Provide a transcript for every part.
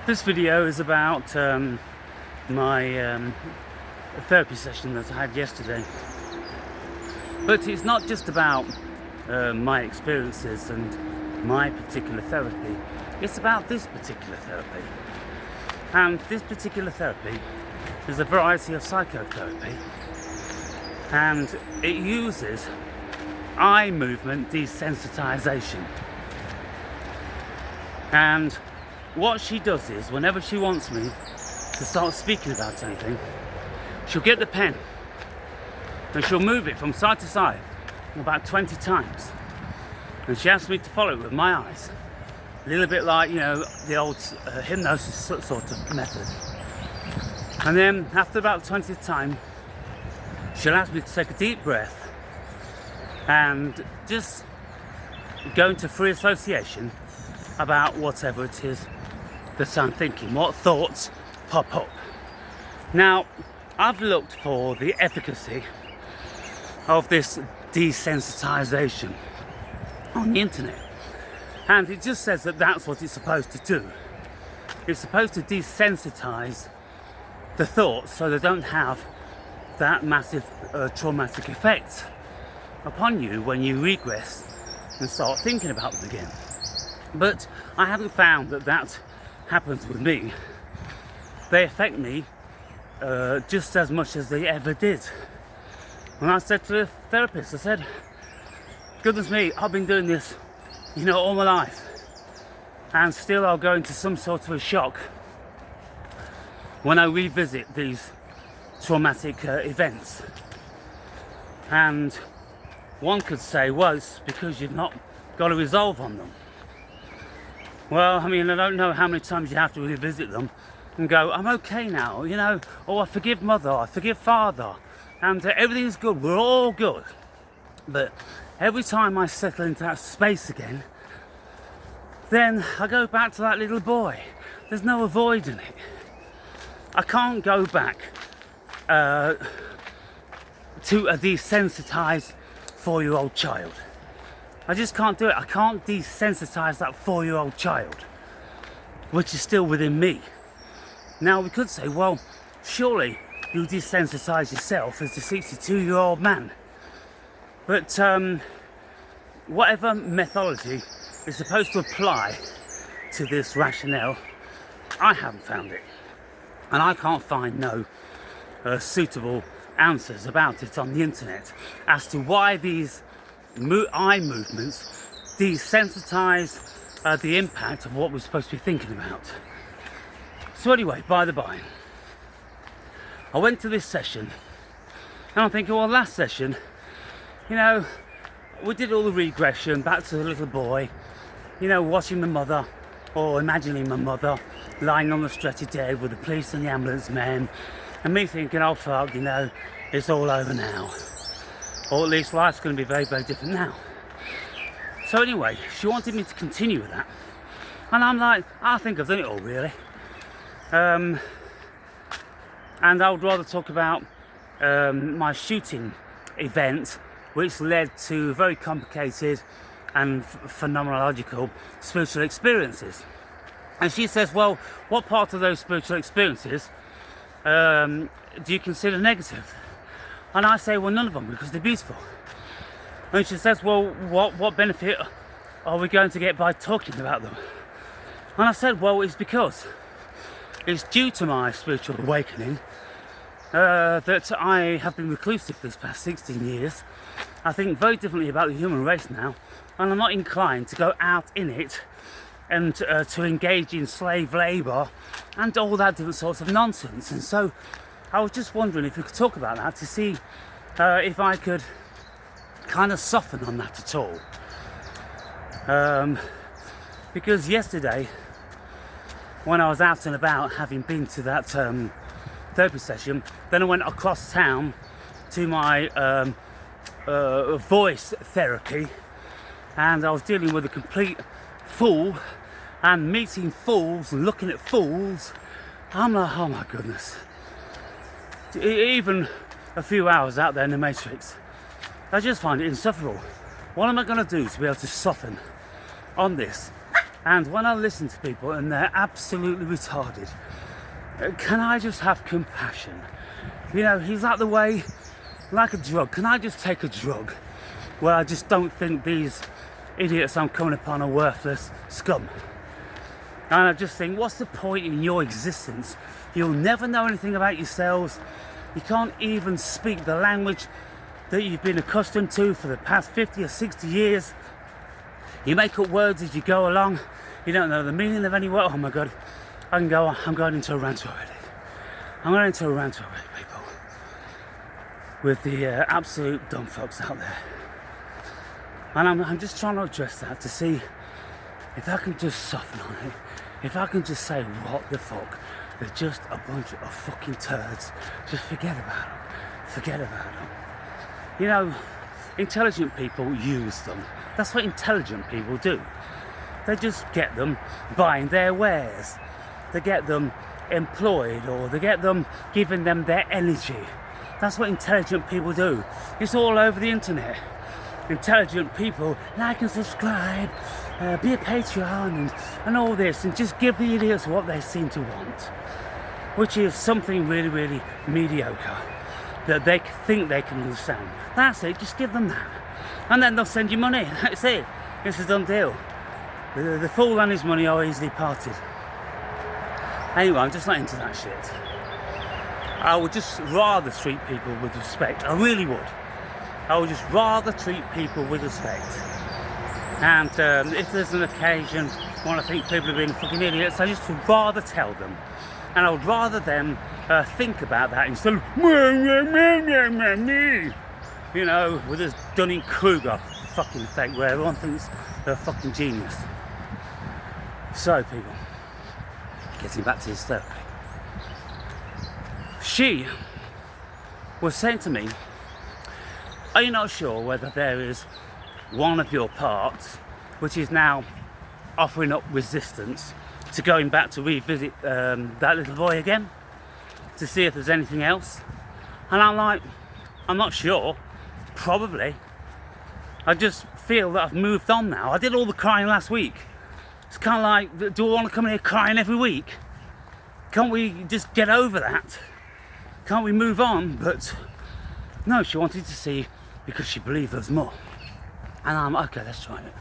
This video is about my therapy session that I had yesterday. But it's not just about my experiences and my particular therapy. It's about this particular therapy. And this particular therapy is a variety of psychotherapy. And it uses eye movement desensitization. And what she does is, whenever she wants me to start speaking about anything, she'll get the pen and she'll move it from side to side about 20 times. And she asks me to follow it with my eyes. A little bit like, the old hypnosis sort of method. And then after about the 20th time, she'll ask me to take a deep breath and just go into free association about whatever it is that I'm thinking, what thoughts pop up. Now, I've looked for the efficacy of this desensitization on the internet, and it just says that that's what it's supposed to do. It's supposed to desensitize the thoughts so they don't have that massive traumatic effect upon you when you regress and start thinking about them again. But I haven't found that happens with me. They affect me just as much as they ever did. And I said to the therapist, I said, goodness me, I've been doing this, all my life, and still I'll go into some sort of a shock when I revisit these traumatic events. And one could say, well, it's because you've not got a resolve on them. Well, I don't know how many times you have to revisit them and go, I'm okay now, or I forgive mother, I forgive father, and everything's good, we're all good. But every time I settle into that space again, then I go back to that little boy. There's no avoiding it. I can't go back to a desensitized 4-year-old child. I just can't do it. I can't desensitize that 4-year-old child, which is still within me. Now we could say, well, surely you desensitize yourself as a 62-year-old man. But whatever methodology is supposed to apply to this rationale, I haven't found it. And I can't find no suitable answers about it on the internet as to why these eye movements desensitize the impact of what we're supposed to be thinking about. So anyway, by the by, I went to this session and I'm thinking, well, last session, we did all the regression back to the little boy, watching my mother, or imagining my mother lying on the stretcher dead with the police and the ambulance men, and me thinking, oh fuck, it's all over now. Or at least life's going to be very, very different now. So anyway, she wanted me to continue with that. And I'm like, I think I've done it all, really. And I would rather talk about my shooting event, which led to very complicated and phenomenological spiritual experiences. And she says, well, what part of those spiritual experiences do you consider negative? And I say, well, none of them, because they're beautiful. And she says, well, what benefit are we going to get by talking about them? And I said, well, it's because it's due to my spiritual awakening that I have been reclusive this past 16 years. I think very differently about the human race now, and I'm not inclined to go out in it and to engage in slave labour and all that different sorts of nonsense. And so I was just wondering if we could talk about that to see if I could kind of soften on that at all. Because yesterday, when I was out and about, having been to that therapy session, then I went across town to my voice therapy, and I was dealing with a complete fool and meeting fools and looking at fools. I'm like, oh my goodness. Even a few hours out there in the Matrix, I just find it insufferable. What am I going to do to be able to soften on this And when I listen to people and they're absolutely retarded, can I just have compassion? You know, he's like the way, like a drug. Can I just take a drug where I just don't think these idiots I'm coming upon are worthless scum? And I just think, what's the point in your existence? You'll never know anything about yourselves. You can't even speak the language that you've been accustomed to for the past 50 or 60 years. You make up words as you go along. You don't know the meaning of any word. Oh my God, I'm going into a rant already. I'm going into a rant already, people. With the absolute dumb fucks out there. And I'm just trying to address that to see if I can just soften on it. If I can just say, what the fuck? They're just a bunch of fucking turds. Just forget about them. Forget about them. You know, intelligent people use them. That's what intelligent people do. They just get them buying their wares. They get them employed, or they get them giving them their energy. That's what intelligent people do. It's all over the internet. Intelligent people like and subscribe, be a Patreon and all this, and just give the idiots what they seem to want, which is something really, really mediocre that they think they can understand. That's it, just give them that. And then they'll send you money. That's it. It's a done deal. The fool and his money are easily parted. Anyway, I'm just not into that shit. I would just rather treat people with respect. I really would. I would just rather treat people with respect. And if there's an occasion when I think people are being fucking idiots, I just would rather tell them. And I would rather them think about that instead of, you know, with this Dunning-Kruger fucking effect where everyone thinks they're a fucking genius. So, people, getting back to this therapy. She was saying to me, are you not sure whether there is one of your parts which is now offering up resistance to going back to revisit that little boy again to see if there's anything else? And I'm like, I'm not sure. Probably. I just feel that I've moved on now. I did all the crying last week. It's kind of like, do I want to come in here crying every week? Can't we just get over that? Can't we move on? But no, she wanted to see because she believed there's more. And I'm like, okay, let's try it.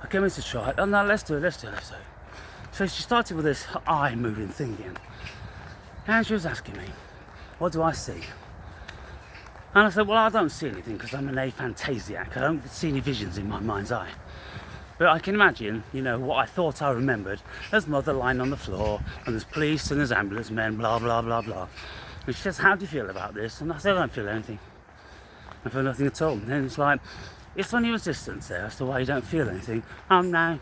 I came in to try it. Oh no, let's do it. So she started with this eye moving thing again. And she was asking me, what do I see? And I said, well, I don't see anything because I'm an aphantasiac. I don't see any visions in my mind's eye. But I can imagine, you know, what I thought I remembered. There's mother lying on the floor, and there's police and there's ambulance men, blah, blah, blah, blah. And she says, how do you feel about this? And I said, I don't feel anything. I feel nothing at all. And then it's like, it's only resistance there as to why you don't feel anything. No.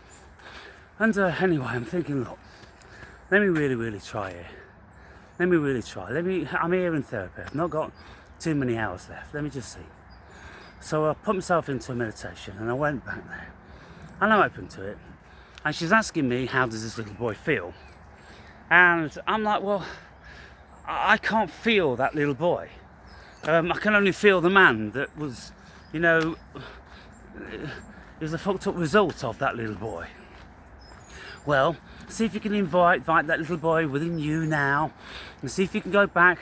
And anyway, I'm thinking, look, let me really, really try it. Let me really try. I'm here in therapy. I've not got too many hours left. Let me just see. So I put myself into a meditation and I went back there. And I'm open to it. And she's asking me, how does this little boy feel? And I'm like, well, I can't feel that little boy. I can only feel the man that was, you know, is a fucked up result of that little boy. Well, see if you can invite that little boy within you now, and see if you can go back,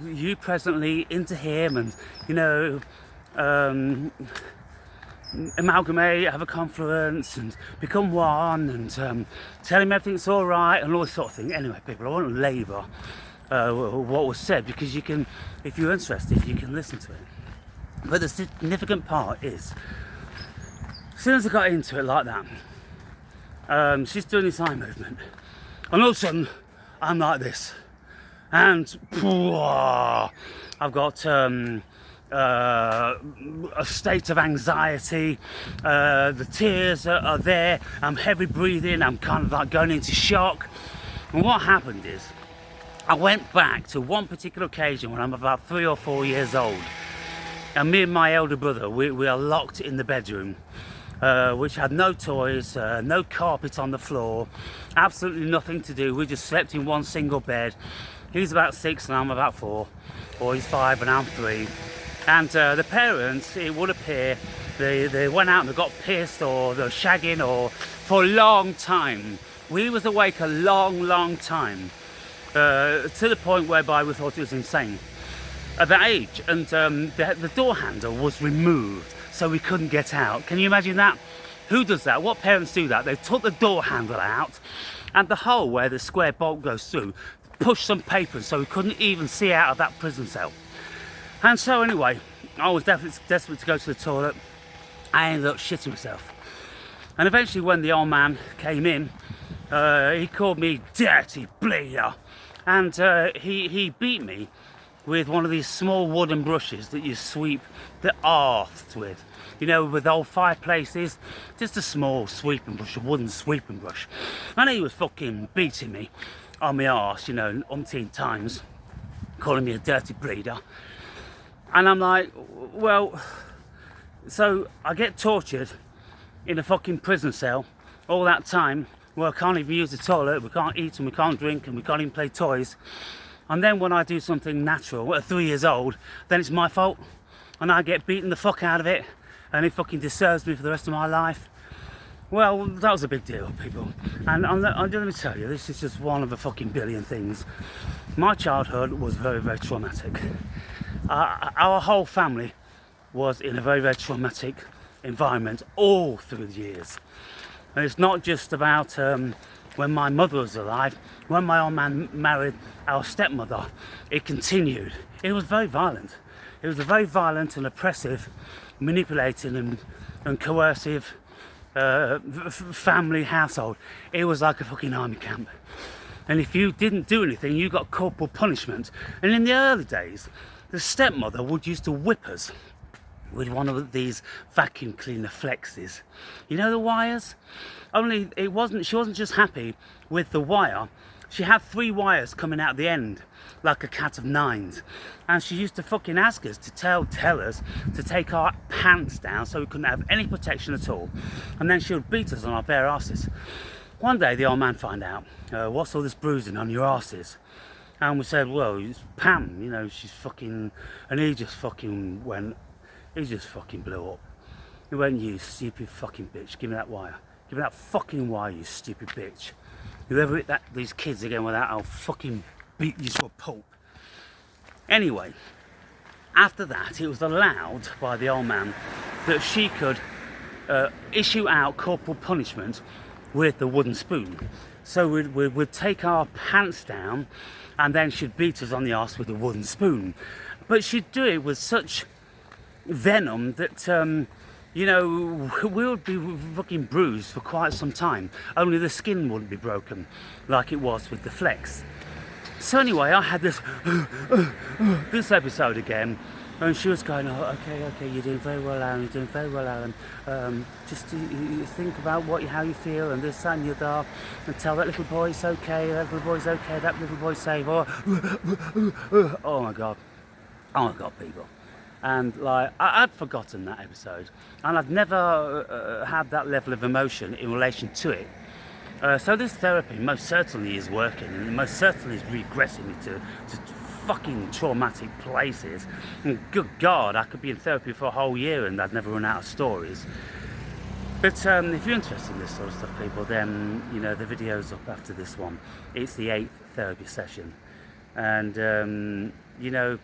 you presently, into him, and, you know, amalgamate, have a confluence, and become one, and tell him everything's all right, and all this sort of thing. Anyway, people, I won't labour what was said, because you can, if you're interested, you can listen to it. But the significant part is, as soon as I got into it like that, she's doing this eye movement, and all of a sudden I'm like this, and I've got a state of anxiety, the tears are there, I'm heavy breathing, I'm kind of like going into shock. And what happened is, I went back to one particular occasion when I'm about 3 or 4 years old, and me and my elder brother, we are locked in the bedroom, which had no toys, no carpet on the floor, absolutely nothing to do. We just slept in one single bed. He's about 6 and I'm about 4, or he's 5 and I'm 3. And the parents, it would appear, they went out and they got pissed, or they were shagging, or for a long time. We was awake a long time, to the point whereby we thought it was insane at that age. And the door handle was removed, so we couldn't get out. Can you imagine that? Who does that? What parents do that? They took the door handle out, and the hole where the square bolt goes through, pushed some paper so we couldn't even see out of that prison cell. And so anyway, I was desperate to go to the toilet. I ended up shitting myself. And eventually when the old man came in, he called me dirty bleeder. And he beat me with one of these small wooden brushes that you sweep the arse with. You know, with old fireplaces, just a small sweeping brush, a wooden sweeping brush. And he was fucking beating me on my arse, you know, umpteen times, calling me a dirty bleeder. And I'm like, well, so I get tortured in a fucking prison cell all that time, where I can't even use the toilet, we can't eat and we can't drink and we can't even play toys. And then when I do something natural at 3 years old, then it's my fault and I get beaten the fuck out of it, and it fucking disturbs me for the rest of my life. Well, that was a big deal, people. And let me tell you, this is just one of a fucking billion things. My childhood was very traumatic. Our whole family was in a very traumatic environment all through the years. And it's not just about when my mother was alive. When my old man married our stepmother, it continued. It was very violent. It was a very violent and oppressive, manipulating and coercive family household. It was like a fucking army camp. And if you didn't do anything, you got corporal punishment. And in the early days, the stepmother would used to whip us with one of these vacuum cleaner flexes. You know, the wires? Only she wasn't just happy with the wire. She had 3 wires coming out the end, like a cat of nines. And she used to fucking ask us to tell us to take our pants down so we couldn't have any protection at all. And then she would beat us on our bare asses. One day the old man found out, what's all this bruising on your asses? And we said, well, it's Pam, you know, she's fucking, and he just fucking blew up. He went, you stupid fucking bitch, give me that wire. Give me that fucking wire, you stupid bitch. Whoever hit these kids again with that, I'll fucking beat you to a pulp. Anyway, after that, it was allowed by the old man that she could issue out corporal punishment with the wooden spoon. So we'd take our pants down, and then she'd beat us on the arse with a wooden spoon. But she'd do it with such venom that, you know, we would be fucking bruised for quite some time. Only the skin wouldn't be broken like it was with the flex. So anyway, I had this episode again, and she was going, oh, okay, you're doing very well, Alan, you're doing very well, Alan. Just you think about how you feel, and this, that, and the other, and tell that little boy it's okay, that little boy's okay, that little boy's safe. Oh my God, people. And like, I'd forgotten that episode, and I'd never had that level of emotion in relation to it. So this therapy most certainly is working, and it most certainly is regressing me to fucking traumatic places. And good God, I could be in therapy for a whole year and I'd never run out of stories. But if you're interested in this sort of stuff, people, then, you know, the video's up after this one. It's the 8th therapy session. And, you know,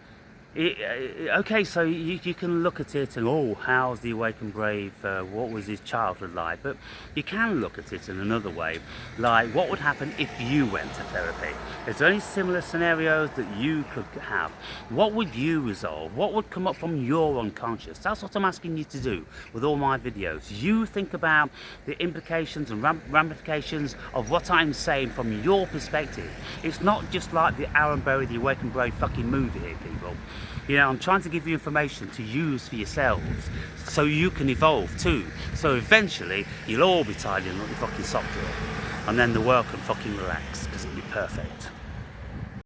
okay, so you can look at it and, oh, how's the awakened brave, what was his childhood like? But you can look at it in another way, like what would happen if you went to therapy? Is there any similar scenarios that you could have? What would you resolve? What would come up from your unconscious? That's what I'm asking you to do with all my videos. You think about the implications and ramifications of what I'm saying from your perspective. It's not just like the Aaron Berry, the awakened brave fucking movie here, people. You know, I'm trying to give you information to use for yourselves so you can evolve too. So eventually, you'll all be tied in like your fucking sock drawer. And then the world can fucking relax because it'll be perfect.